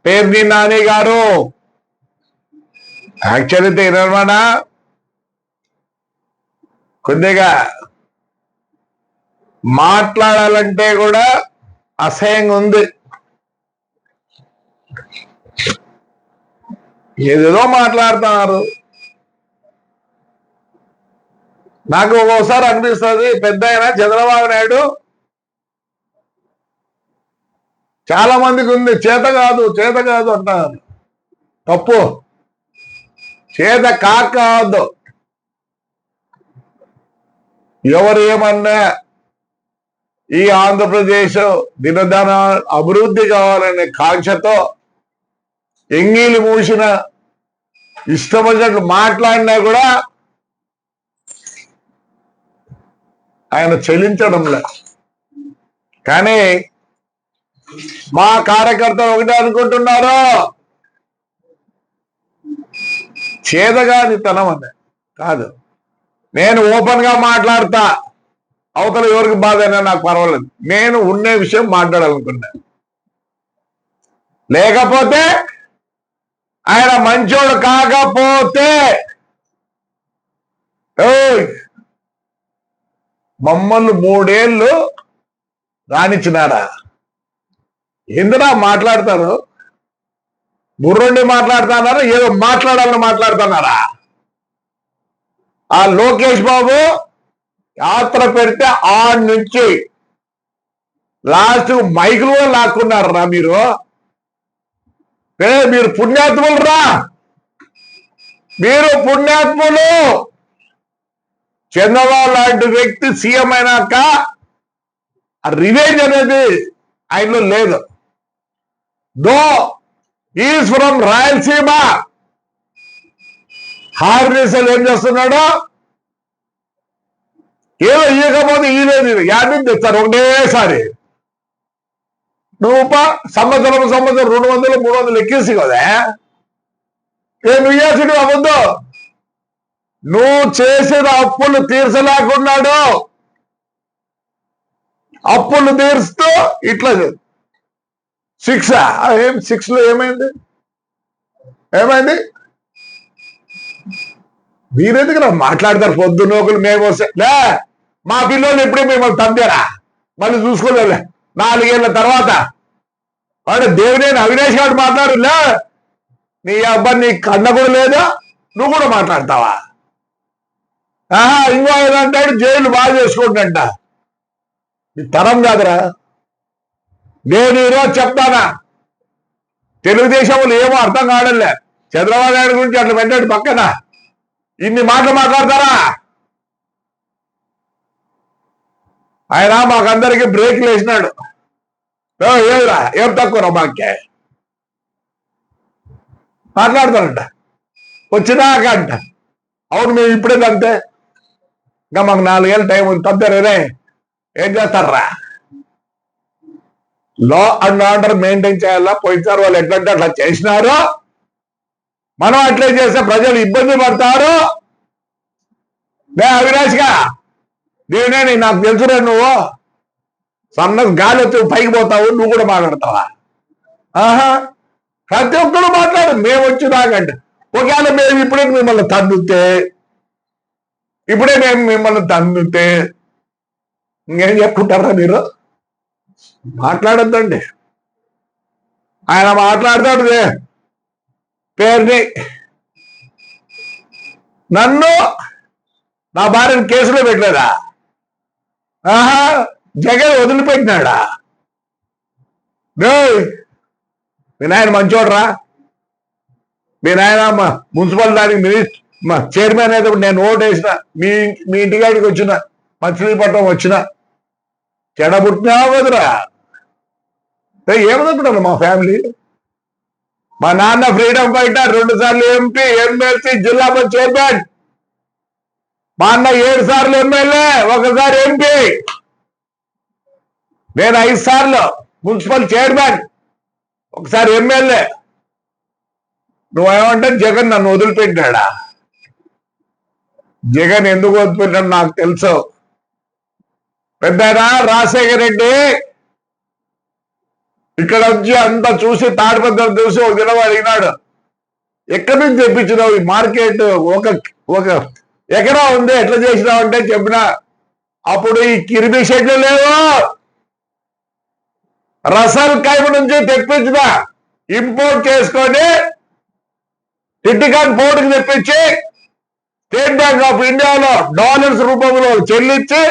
పేర్ని నాని గారు యాక్చువల్లీ తినమాట కొద్దిగా మాట్లాడాలంటే కూడా అసహ్యంగా ఉంది. ఏదేదో మాట్లాడుతున్నారు. నాకు ఒక్కోసారి అనిపిస్తుంది పెద్ద అయినా చంద్రబాబు నాయుడు చాలా మందికి ఉంది చేత కాదు అంటారు. తప్పు. చేత కాదు. ఎవరు ఏమన్నా ఈ ఆంధ్రప్రదేశ్ దినదన అభివృద్ధి కావాలనే కాంక్షతో ఎంగిలి మూసిన ఇష్టమైనట్లు మాట్లాడినా కూడా ఆయన చెల్లించడంలే. కానీ మా కార్యకర్తలు ఒకటే అనుకుంటున్నారు, చేదగాని తనం అనే కాదు. నేను ఓపెన్ గా మాట్లాడతా, అవతల ఎవరికి బాధ అయినా నాకు పర్వాలేదు. నేను ఉండే విషయం మాట్లాడాలనుకున్నా. లేకపోతే ఆయన మంచోడు కాకపోతే మమ్మల్ని 3 ఏళ్ళు రానిచ్చినాడా? ఎందునా మాట్లాడతారు? బుర్రుండి మాట్లాడుతున్నారా? ఏదో మాట్లాడాలని మాట్లాడుతున్నారా? ఆ లోకేష్ బాబు యాత్ర పెడితే ఆడి నుంచి లాస్ట్ మైకులు లాక్కున్నారా మీరు? మీరు పుణ్యాత్ములు రా, మీరు పుణ్యాత్ములు. చంద్రబాబు లాంటి వ్యక్తి సీఎం అయినాక రివెంజ్ అనేది ఆయనలో లేదు. Though is from Rayalaseema. హార్నేసలు ఏం చేస్తున్నాడు? ఏదో ఇవ్వకపోతే ఈలేదు, యాభై తెస్తారు ఒకటేసారి. నువ్వు సంవత్సరం 200 300 ఎక్కేసి కదా నువ్వు ఇవ్వాల్సింది అవ్వద్దు. నువ్వు చేసిన అప్పులు తీర్చలేకున్నాడు. అప్పులు తీరుస్తూ ఇట్లా 6 లో ఏమైంది? మీరెందుకు మాట్లాడతారు? పొద్దున్నోకులు మేము వస్తే మా పిల్లలు ఎప్పుడే మిమ్మల్ని తందారా? మళ్ళీ చూసుకోలే 4 ఏళ్ల తర్వాత. వాడు దేవినేని అవినేష్ గారు మాట్లాడులే, నీ అబ్బాయి నీ కన్న కూడా లేదా, నువ్వు కూడా మాట్లాడతావా? ఇంకో ఏదంటాడు జైలు బాగా చేసుకుంటా. ఈ తరం కాదురా. నేను ఈరోజు చెప్తానా, తెలుగుదేశంలో ఏమో అర్థం కావడంలే. చంద్రబాబు నాయుడు గురించి అట్లా పెట్టాడు పక్కన. ఇన్ని మాటలు మాట్లాడతారా? ఆయన మాకందరికి బ్రేక్లు వేసినాడు. ఏమిరా ఏం తక్కువ మాకే మాట్లాడతానంట వచ్చినాక అంట. అవును మేము ఇప్పుడే తంతే, ఇంకా మాకు 4 ఏళ్ళ టైం ఉంది. తంతారే ఏం చేస్తారా? లా అండ్ ఆర్డర్ మెయింటైన్ చేయాలా. పోయినారు వాళ్ళు ఎట్లంటే అట్లా చేసినారు. మనం అట్లే చేస్తే ప్రజలు ఇబ్బంది పడతారు. అవినాష్గా దేవినేని నాకు తెలుసురా, నువ్వు సన్నగా గాలి వచ్చి పైకి పోతావు, నువ్వు కూడా మాట్లాడతావా? ప్రతి ఒక్కరు మాట్లాడు. మేము వచ్చి నాకంటే ఒకవేళ మేము ఇప్పుడే మిమ్మల్ని తందుతే ఇంకేం చెప్పుకుంటారా మీరు? మాట్లాడద్దండి. ఆయన మాట్లాడతాడు పేరుని. నన్ను నా భార్యను కేసులో పెట్టలేదా? జగన్ వదిలిపెట్టినాడా? మీ నాయన మంచోడరా. మీ నాయన మున్సిపల్ దానికి చైర్మన్ అయితే నేను ఓటు వేసిన, మీ ఇంటికాడికి వచ్చిన, మచిలీపట్నం వచ్చిన, చెడబుట్టినా వదురా. ఏమనుకుంటాను మా ఫ్యామిలీ? మా నాన్న ఫ్రీడమ్ ఫైటర్, 2 సార్లు ఎంపీ, ఎమ్మెల్సీ, జిల్లా చైర్మన్. మా అన్న 7 సార్లు ఎమ్మెల్యే, 1 సారి ఎంపీ. నేను 5 సార్లు మున్సిపల్ చైర్మన్, 1 సారి ఎమ్మెల్యే. నువ్వేమంటే జగన్ నన్ను వదిలిపెట్టాడా? జగన్ ఎందుకు వదిలిపెట్టాడు నాకు తెలుసు. పెద్ద రాజశేఖర రెడ్డి ఇక్కడ వచ్చి అంతా చూసి తాడిపత్రం చూసి ఒక దినం అడిగినాడు, ఎక్కడి నుంచి తెప్పించినావు ఈ మార్కెట్, ఒక ఎకరా ఉంది ఎట్లా చేసినావు అంటే చెప్పిన. అప్పుడు ఈ కిరిమి షెడ్లు లేవు, రసల్ కైమ నుంచి తెప్పించిన, ఇంపోర్ట్ చేసుకొని టిటికాన్ పోర్టుకి తెప్పించి స్టేట్ బ్యాంక్ ఆఫ్ ఇండియాలో డాలర్స్ రూపంలో చెల్లించి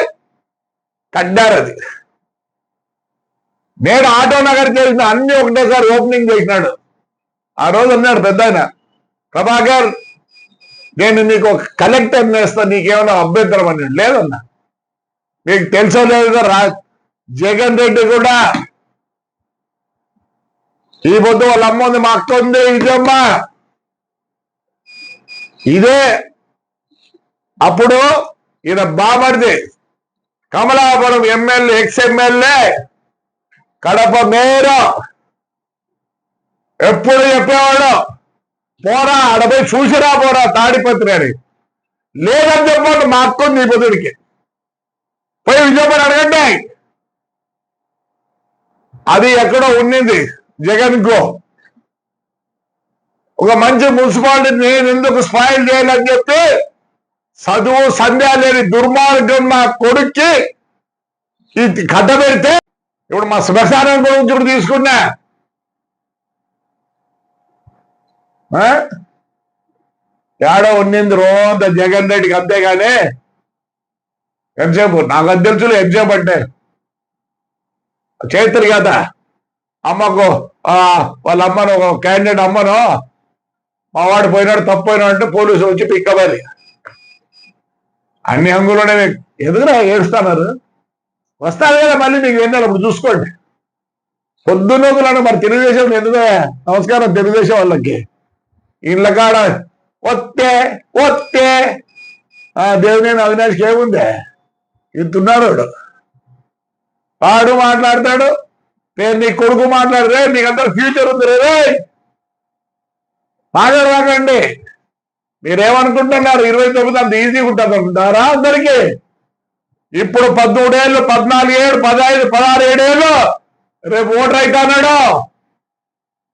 కట్టారు. అది నేను ఆటో నగర్ చేసిన అన్ని ఒకటేసారి ఓపెనింగ్ చేసినాడు. ఆ రోజు అన్నాడు పెద్ద ఆయన, ప్రభాకర్ నేను నీకు ఒక కలెక్టర్ నేస్తా, నీకేమైనా అభ్యంతరం అన్నాడు. లేదన్నా, మీకు తెలుసో లేదు జగన్ రెడ్డి కూడా ఈ పొద్దు వాళ్ళ అమ్మ ఉంది, మా అక్క ఉంది, ఇదమ్మ ఇదే. అప్పుడు ఈయన బామర్ది Kamalapuram MLA, X-MLA, Kadapa mayor ఎప్పుడు చెప్పేవాడు, పోరా అడపై చూసిరా పోరా తాడిపత్రి అని. లేదని చెప్పండి, మా అక్క ఉంది ఈ పొద్దుడికి, పోయి విజయపడి అడగండి. అది ఎక్కడో ఉన్నింది జగన్ కు. ఒక మంచి మున్సిపాలిటీ నేను ఎందుకు స్పాయిల్ చేయాలని చెప్పి చదువు సంధ్య లేని దుర్మార్గం నా కొడుక్కి ఇది కట్ట పెడితే, ఇప్పుడు మా శ్మశానం గురించి ఇప్పుడు తీసుకున్నా. ఏడో ఉన్నింది రోజు జగన్ రెడ్డికి, అంతేగాని ఎంతసేపు నాకు అది తెలుసులు ఎంతసేపు అంటే చేతులు కదా. అమ్మకు వాళ్ళ అమ్మను, క్యాండిడేట్ అమ్మను, మా వాడు పోయినాడు తప్పు పోయినాడు అంటే పోలీసు వచ్చి పిక్కవాలి. అన్ని హంగులోనే ఎదుగురా ఏడుస్తున్నారు, వస్తారు కదా మళ్ళీ మీకు వెళ్ళాలి, అప్పుడు చూసుకోండి. పొద్దున్నోగులను మరి తెలుగుదేశం ఎందుకు నమస్కారం, తెలుగుదేశం వాళ్ళకి ఇళ్ళ కాడ వస్తే వస్తే దేవుని అవినాష్కి ఏముంది, ఇంతున్నాడు వాడు మాట్లాడతాడు. నేను నీ కొడుకు మాట్లాడితే నీకంతా ఫ్యూచర్ ఉంది రే, మాట్లాడకండి. మీరేమనుకుంటున్నారు 29 అంత ఈజీగా ఉంటుంది అనుకుంటారా అందరికీ? ఇప్పుడు 13 ఏళ్ళు, 14 ఏళ్ళు, 15, 16, 17 ఏళ్ళు రేపు ఓటర్ అయితే అన్నాడు.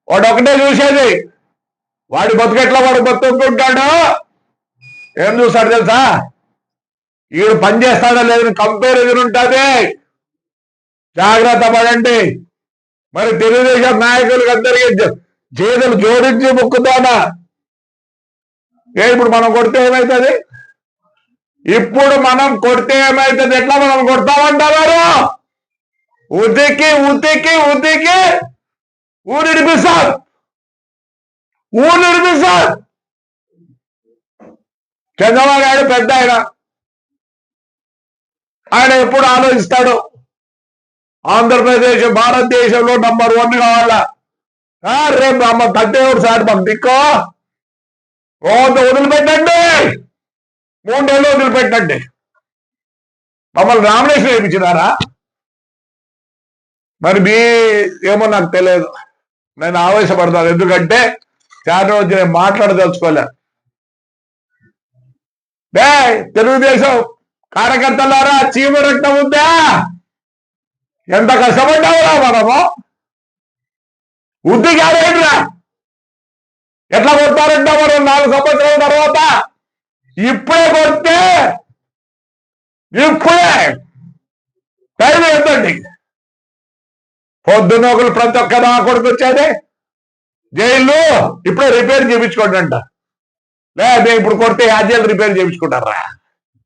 వాడు ఒకటే చూసేది, వాడి బతుకెట్లా వాడు బతుకుంటాడు. ఏం చూస్తాడు తెలుసా, వీడు పని చేస్తాడో లేదని కంపారిజన్ ఉంటుంది. జాగ్రత్త పడండి. మరి తెలుగుదేశం నాయకులకు అందరికీ చేతులు జోడించి మొక్కుతానా. ఇప్పుడు మనం కొడితే ఏమవుతుంది? ఇప్పుడు మనం కొడితే ఏమవుతుంది? ఎట్లా మనం కొడతామంటారు? ఉతికి ఉతికి ఉతికి ఊరిడిపిస్తారు, ఊరిడిపిస్తారు. చంద్రబాబు నాయుడు పెద్ద ఆయన ఎప్పుడు ఆలోచిస్తాడు, ఆంధ్రప్రదేశ్ భారతదేశంలో నంబర్ 1 కావాలా. రేపు అమ్మ తట్టేవాడు సార్ మాకు దిక్కో, వదిలిపెట్టండి, 3 నెలలు వదిలిపెట్టండి. మమ్మల్ని నామినేషన్ వేయించినారా? మరి మీ ఏమో నాకు తెలియదు. నేను ఆవేశపడతాను, ఎందుకంటే చాలా రోజు నేను మాట్లాడదలుచుకోలే. తెలుగుదేశం కార్యకర్తలారా, చీమ రక్తం ఉందా? ఎంత కష్టపడ్డావురా మనము. ఉద్దికి ఆడేట్రా ఎట్లా కొడతారంటే మనం 4 సంవత్సరాల తర్వాత. ఇప్పుడే కొడితే ఇప్పుడే టైం ఎంతండి. పొద్దున్న ఒకరు ప్రతి ఒక్క నా కొడుకు వచ్చేది జైలు ఇప్పుడే రిపేర్ చేయించుకోండి అంట. లేదా ఇప్పుడు కొడితే యాజ్యాలు రిపేర్ చేయించుకుంటారా?